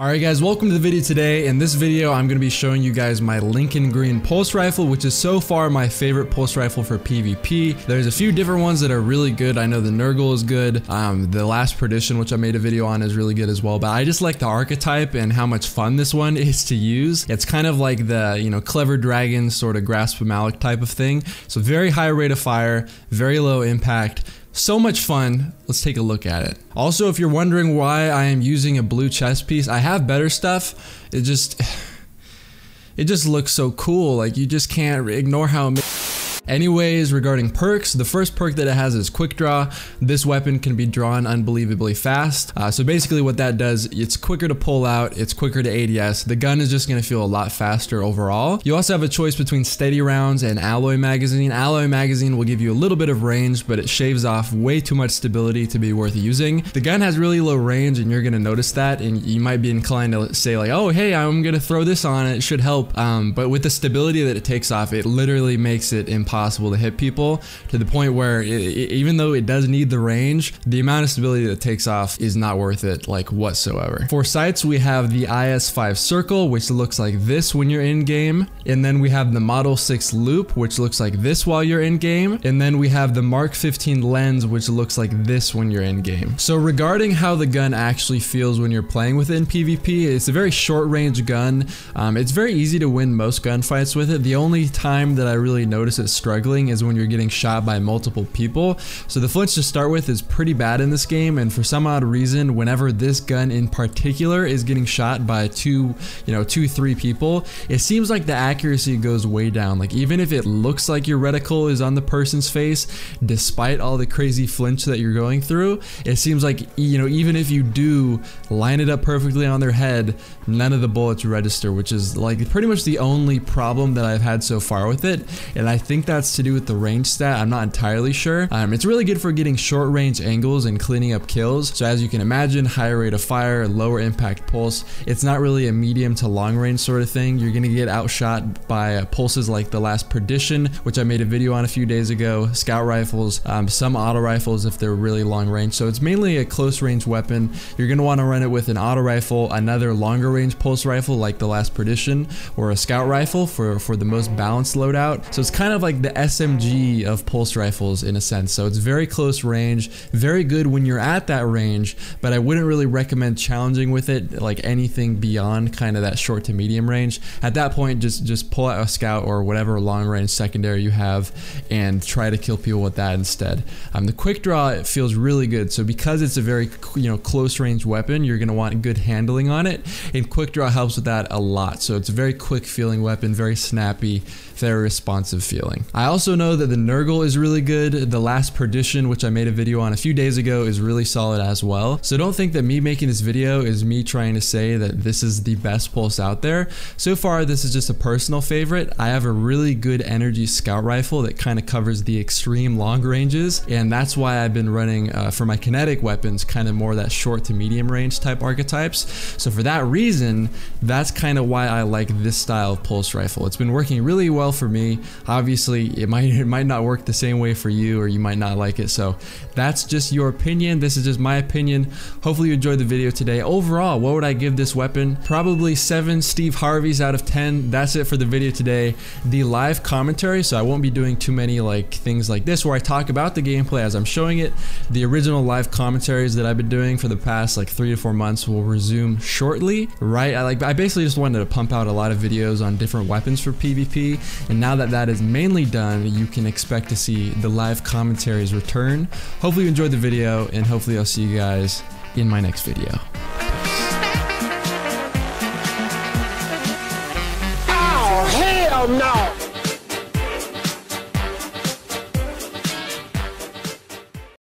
Alright guys, welcome to the video today. In this video, I'm going to be showing you guys my Lincoln Green pulse rifle, which is so far my favorite pulse rifle for PvP. There's a few different ones that are really good. I know the Nurgle is good. The Last Perdition, which I made a video on, is really good as well. But I just like the archetype and how much fun this one is to use. It's kind of like the, Clever Dragon sort of Grasp of Malak type of thing. So very high rate of fire, very low impact. So much fun. Let's take a look at it. Also, if you're wondering why I am using a blue chest piece, I have better stuff. It just looks so cool. Like, you just can't ignore how amazing. Anyways, regarding perks, the first perk that it has is Quick Draw. This weapon can be drawn unbelievably fast. So basically what that does, it's quicker to pull out, it's quicker to ADS. The gun is just going to feel a lot faster overall. You also have a choice between steady rounds and alloy magazine. Alloy magazine will give you a little bit of range, but it shaves off way too much stability to be worth using. The gun has really low range, and you're going to notice that, and you might be inclined to say like, oh hey, I'm going to throw this on, it should help. But with the stability that it takes off, it literally makes it impossible to hit people, to the point where even though it does need the range, the amount of stability that it takes off is not worth it, like, whatsoever. For sights, we have the IS-5 circle, which looks like this when you're in game, and then we have the Model 6 loop, which looks like this while you're in game, and then we have the Mark 15 lens, which looks like this when you're in game. So regarding how the gun actually feels when you're playing with it in PvP, it's a very short range gun. It's very easy to win most gunfights with it. The only time that I really notice it struggling is when you're getting shot by multiple people. So the flinch to start with is pretty bad in this game, and for some odd reason, whenever this gun in particular is getting shot by two, three people, it seems like the accuracy goes way down. Like, even if it looks like your reticle is on the person's face, despite all the crazy flinch that you're going through, it seems like, even if you do line it up perfectly on their head, none of the bullets register, which is like pretty much the only problem that I've had so far with it. And I think that's to do with the range stat. I'm not entirely sure. It's really good for getting short range angles and cleaning up kills. So as you can imagine, higher rate of fire, lower impact pulse. It's not really a medium to long range sort of thing. You're gonna get outshot by pulses like the Last Perdition, which I made a video on a few days ago, scout rifles, some auto rifles if they're really long range. So it's mainly a close range weapon. You're gonna want to run it with an auto rifle, another longer range pulse rifle like the Last Perdition, or a scout rifle for the most balanced loadout. So it's kind of like the SMG of pulse rifles in a sense. So it's very close range, very good when you're at that range, but I wouldn't really recommend challenging with it like anything beyond kind of that short to medium range. At that point, just pull out a scout or whatever long range secondary you have and try to kill people with that instead. The quick draw, it feels really good. So because it's a very close range weapon, you're gonna want good handling on it, and quick draw helps with that a lot. So it's a very quick feeling weapon, very snappy, very responsive feeling. I also know that the Nurgle is really good. The Last Perdition, which I made a video on a few days ago, is really solid as well. So don't think that me making this video is me trying to say that this is the best pulse out there. So far, this is just a personal favorite. I have a really good energy scout rifle that kind of covers the extreme long ranges, and that's why I've been running for my kinetic weapons kind of more that short to medium range type archetypes. So for that reason, that's kind of why I like this style of pulse rifle. It's been working really well for me. Obviously, it might not work the same way for you, or you might not like it. So that's just your opinion. This is just my opinion. Hopefully you enjoyed the video today. Overall, what would I give this weapon? Probably 7 Steve Harveys out of 10. That's it for the video today. The live commentary, so I won't be doing too many things like this where I talk about the gameplay as I'm showing it. The original live commentaries that I've been doing for the past 3 to 4 months will resume shortly, right? I basically just wanted to pump out a lot of videos on different weapons for PvP, and now that that is mainly done, you can expect to see the live commentaries return. Hopefully you enjoyed the video, and hopefully I'll see you guys in my next video. Oh, hell no!